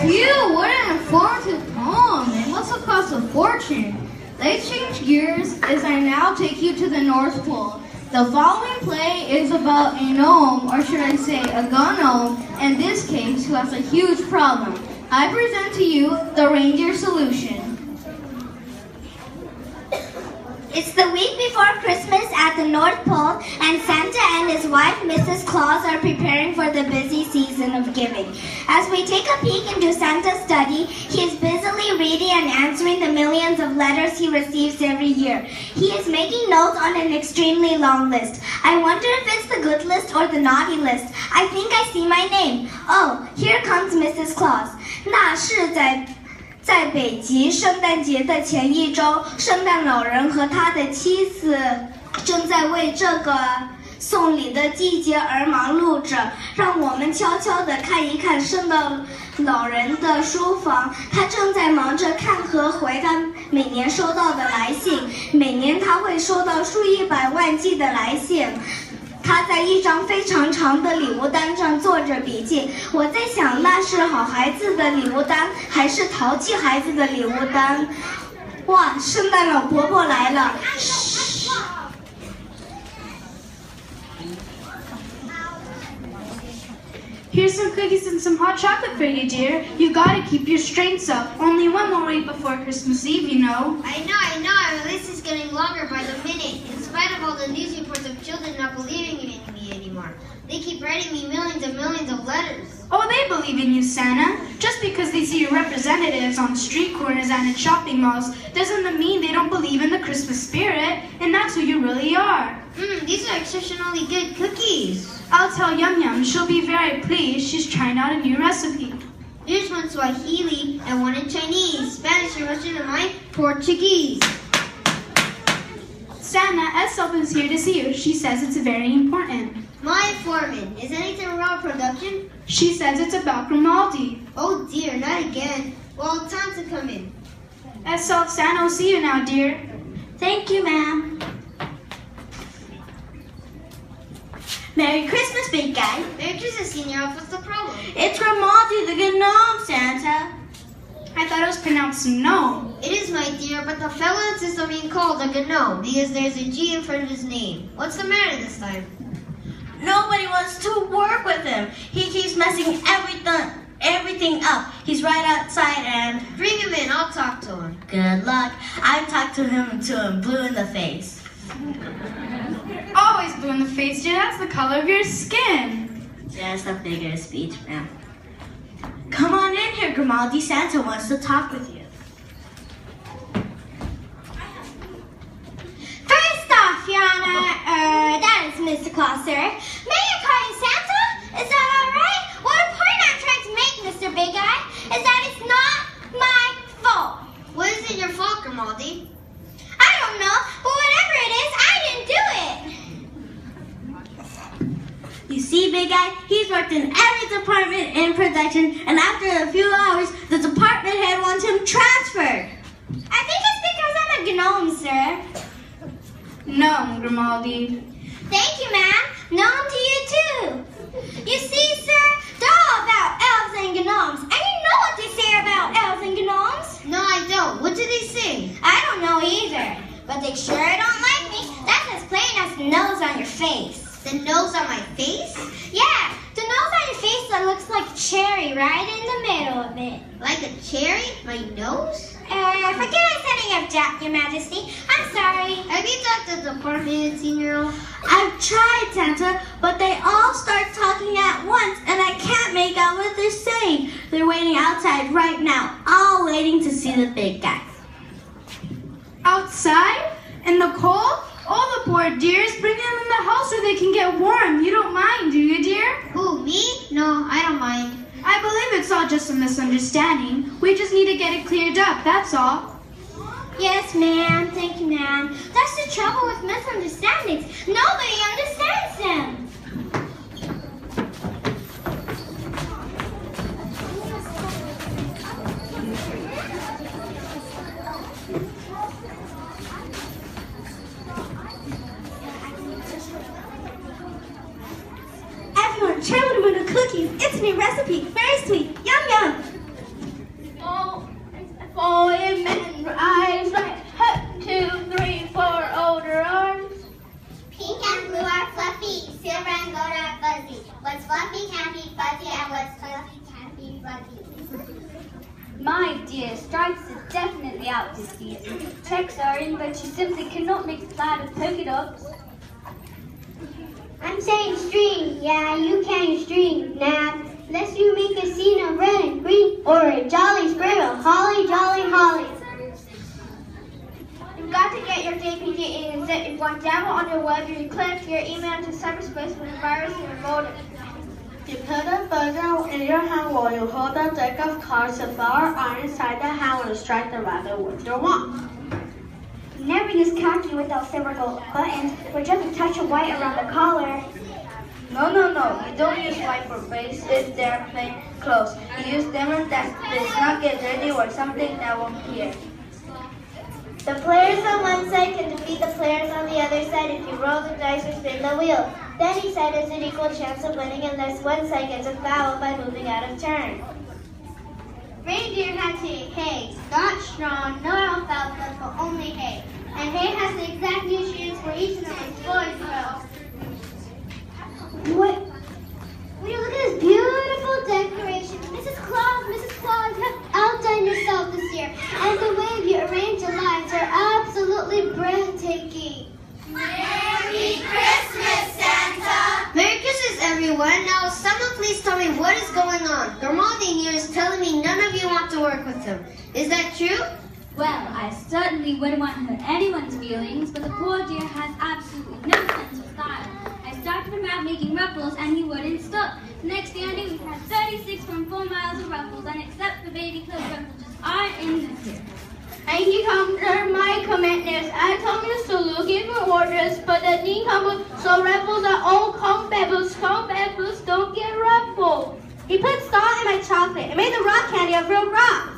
Phew, what an informative poem. It must have cost a fortune. Let's change gears as I now take you to the North Pole. The following play is about a gnome, or should I say a gnome, in this case, who has a huge problem. I present to you the reindeer solution. It's the week before Christmas at the North Pole, and Santa and his wife, Mrs. Claus, are preparing for the busy season of giving. As we take a peek into Santa's study, he is busily reading and answering the millions of letters he receives every year. He is making notes on an extremely long list. I wonder if it's the good list or the naughty list. I think I see my name. Oh, here comes Mrs. Claus. 那是在北极圣诞节的前一周，圣诞老人和他的妻子正在为这个送礼的季节而忙碌着。让我们悄悄地看一看圣诞老人的书房，他正在忙着看和回他每年收到的来信。每年他会收到数以百万计的来信。他在一张非常长的礼物单上做着笔记。我在想，那是好孩子的礼物单，还是淘气孩子的礼物单？哇，圣诞老婆婆来了！嘘。Here's some cookies and some hot chocolate for you, dear. You gotta keep your strengths up. Only one more week before Christmas Eve, you know. I know. Our list is getting longer by the minute. In spite of all the news reports of children not believing in me anymore. They keep writing me millions and millions of letters. Oh, they believe in you, Santa. Just because they see your representatives on street corners and in shopping malls doesn't mean they don't believe in the Christmas spirit, and that's who you really are. These are exceptionally good cookies. I'll tell Yum Yum. She'll be very pleased. She's trying out a new recipe. Here's one Swahili and one in Chinese, Spanish and Russian, and mine Portuguese. Santa, Esself is here to see you. She says it's very important. My foreman, is anything wrong with production? She says it's about Grimaldi. Oh dear, not again. Well, time to come in. Esself, Santa will see you now, dear. Thank you, ma'am. Merry Christmas, big guy. Merry Christmas, Senor. What's the problem? It's Grimaldi the gnome, Santa. I thought it was pronounced gnome. It is, my dear, but the fellow insists on being called a gnome because there's a G in front of his name. What's the matter this time? Nobody wants to work with him. He keeps messing everything up. He's right outside and... Bring him in. I'll talk to him. Good luck. I've talked to him until I'm blue in the face. Always blue in the face, dear. That's the color of your skin. Just a figure of speech, ma'am. Come on in here, Grimaldi. Santa wants to talk with you. First off, Your Honor, that is Mr. Claus, sir. May I call you Santa? Is that all right? What a point I'm trying to make, Mr. Big Eye, is that it's not my fault. What is it your fault, Grimaldi? I don't know, but whatever it is, I didn't do it. You see, Big Guy, he's worked in every department in production, and after a few hours, the department head wants him transferred. I think it's because I'm a gnome, sir. Gnome, Grimaldi. Thank you, ma'am. Gnome to you, too. You see, sir, they're all about elves and gnomes, and you know what they say about elves and gnomes. No, I don't. What do they say? I don't know either, but they sure don't like me. That's as plain as the nose on your face. The nose on my face? Yeah, the nose on your face that looks like a cherry right in the middle of it. Like a cherry? My nose? Forget I said it, Your Majesty. I'm sorry. Have you talked to the department, Senor? I've tried, Santa, but they all start talking at once, and I can't make out what they're saying. They're waiting outside right now, all waiting to see the big guy. Outside? In the cold? All the poor dears, bring them in the house so they can get warm. You don't mind, do you, dear? Who, me? No, I don't mind. I believe it's all just a misunderstanding. We just need to get it cleared up, that's all. Yes, ma'am. Thank you, ma'am. That's the trouble with misunderstandings. Nobody understands them. Everyone, try one of the cookies. It's a new recipe. Very sweet. Yum, yum. My dear, stripes are definitely out this season. Checks are in, but you simply cannot mix plaid with polka dots. I'm saying string. Yeah, you can string, Nab. Unless you make a scene of red and green or a jolly spread of holly, jolly, holly. You've got to get your JPG in and zip. If one download on your web, you click your email to cyberspace with a virus and remote it. You put a buzzer in your hand while you hold a deck of cards. The flower are inside the hand and strike the rabbit with your wand. You never use khaki without silver gold buttons or just a touch of white around the collar. No. You don't use white for base if they're plain clothes. You use them that does not get dirty or something that won't tear. The players on one side can defeat the players on the other side if you roll the dice or spin the wheel. Then each side has an equal chance of winning unless one side gets a foul by moving out of turn. Reindeer had to eat hay, not straw, no alfalfa, but only hay. And hay has the exact nutrients for each of its boys well. What? Will you look at this beautiful decoration? Mrs. Claus, you have outdone yourself this year. And the way you arrange the lights are absolutely breathtaking. Merry Christmas, Santa! Merry Christmas, everyone. Now, someone please tell me what is going on. Grimaldi here is telling me none of you want to work with him. Is that true? Well, I certainly wouldn't want to hurt anyone's feelings, but the poor dear has absolutely no sense of style. I started him out making ruffles and he wouldn't stop. The next thing I knew, we had 36.4 miles of ruffles, and except for baby clothes, ruffles just aren't in this year. And he comes under my commandments. I told Mr. Luke give me orders, but the thing comes so ruffles are all comb pebbles. Comb pebbles don't get ruffled. He put salt in my chocolate and made the rock candy of real rocks.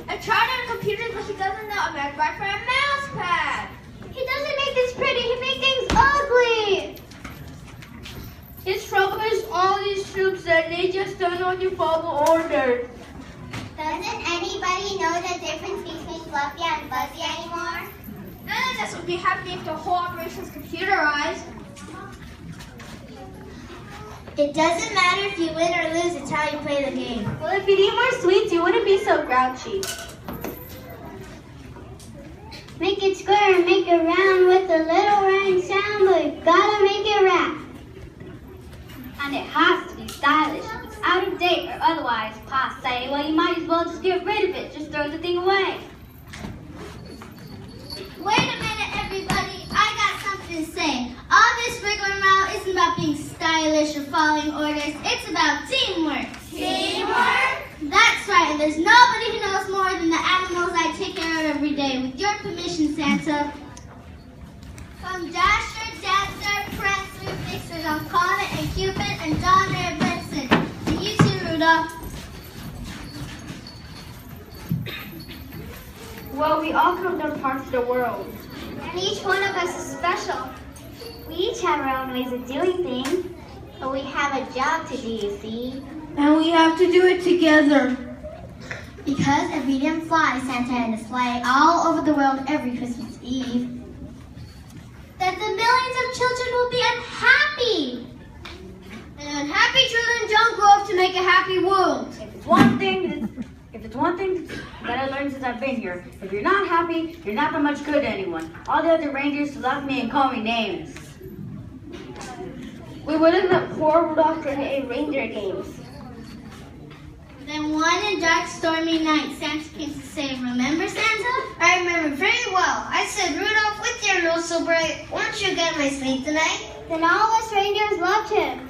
I tried on a computer, but he doesn't know about right for a mouse pad. He doesn't make things pretty, he makes things ugly. His trouble is all these troops that they just don't know to follow orders. Doesn't anybody know the difference between fluffy and fuzzy anymore? None of us would be happy if the whole operation was computerized. It doesn't matter if you win or lose, it's how you play the game. Well, if you'd eat more sweets, you wouldn't be so grouchy. Make it square and make it round with a little rhyme sound, but you gotta make it rap. And it has to be stylish. If it's out of date or otherwise passe, well, you might as well just get rid of it. Just throw the thing away. Wait a minute, everybody. I got something to say. All this rigmarole isn't about being stylish or following orders. It's about teamwork. Teamwork? That's right, and there's nobody who knows more than the animals I take care of every day. With your permission, Santa. From Dasher, Dancer, Prancer, Vixen, on Comet and Cupid, and Donner and Blitzen. And you too, Rudolph. Well, we all come from parts of the world. And each one of us is special. We each have our own ways of doing things, but we have a job to do, you see. And we have to do it together. Because if we didn't fly, Santa and his sleigh all over the world every Christmas Eve, that the millions of children will be unhappy. And unhappy children don't grow up to make a happy world. If it's one thing that I learned since I've been here, if you're not happy, you're not that much good to anyone. All the other reindeers left me and call me names. We wouldn't let poor Rudolph during a reindeer games. Then one dark, stormy night, Santa came to say, "Remember, Santa?" I remember very well. I said, Rudolph, with your nose so bright, won't you get my sleigh tonight? Then all us reindeers loved him.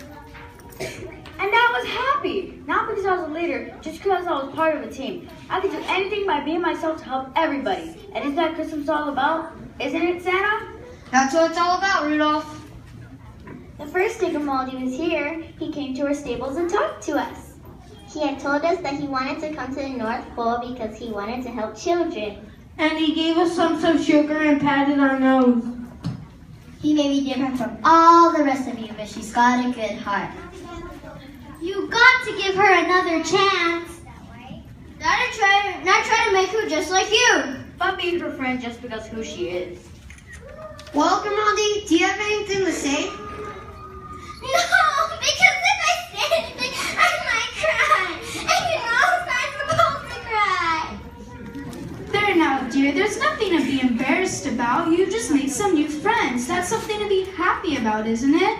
And I was happy. Not because I was a leader, just because I was part of a team. I could do anything by being myself to help everybody. And isn't that Christmas all about? Isn't it, Santa? That's what it's all about, Rudolph. The first day Grimaldi was here, he came to our stables and talked to us. He had told us that he wanted to come to the North Pole because he wanted to help children. And he gave us some sugar and patted our nose. He may be different from all the rest of you, but she's got a good heart. You got to give her another chance. Not try to make her just like you. But be her friend just because who she is. Well, Grimaldi, do you have anything to say? No, because if I say anything, I might cry. And about, isn't it?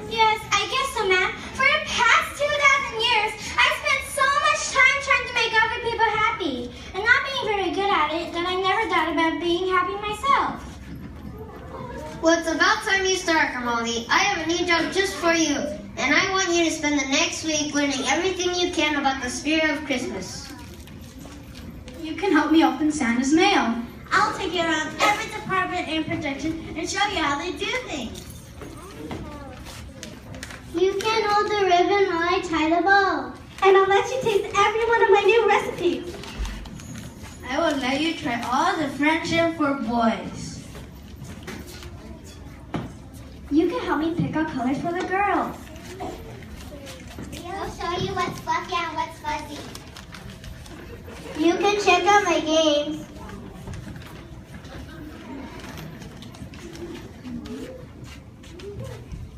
Yes, I guess so, ma'am. For the past 2,000 years, I spent so much time trying to make other people happy, and not being very good at it that I never thought about being happy myself. Well, it's about time you start, Kamali. I have a new job just for you, and I want you to spend the next week learning everything you can about the spirit of Christmas. You can help me open Santa's mail. I'll take you around every department in production and show you how they do things. You can hold the ribbon while I tie the bow. And I'll let you taste every one of my new recipes. I will let you try all the friendship for boys. You can help me pick out colors for the girls. I'll show you what's fluffy and what's fuzzy. You can check out my games.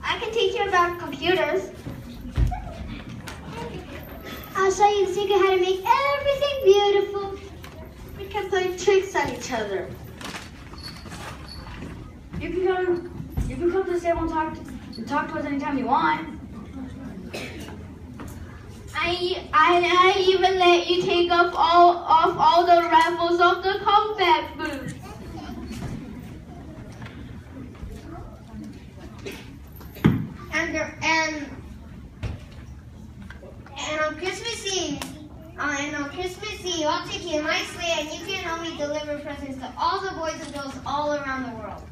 I can teach you about computers. I'll show you the secret how to make everything beautiful. We can play tricks on each other. You can come to the table and talk to us anytime you want. I even let you take off all the raffles off the comeback booth. And on Christmas Eve, I'll take you in my sleigh and you can help me deliver presents to all the boys and girls all around the world.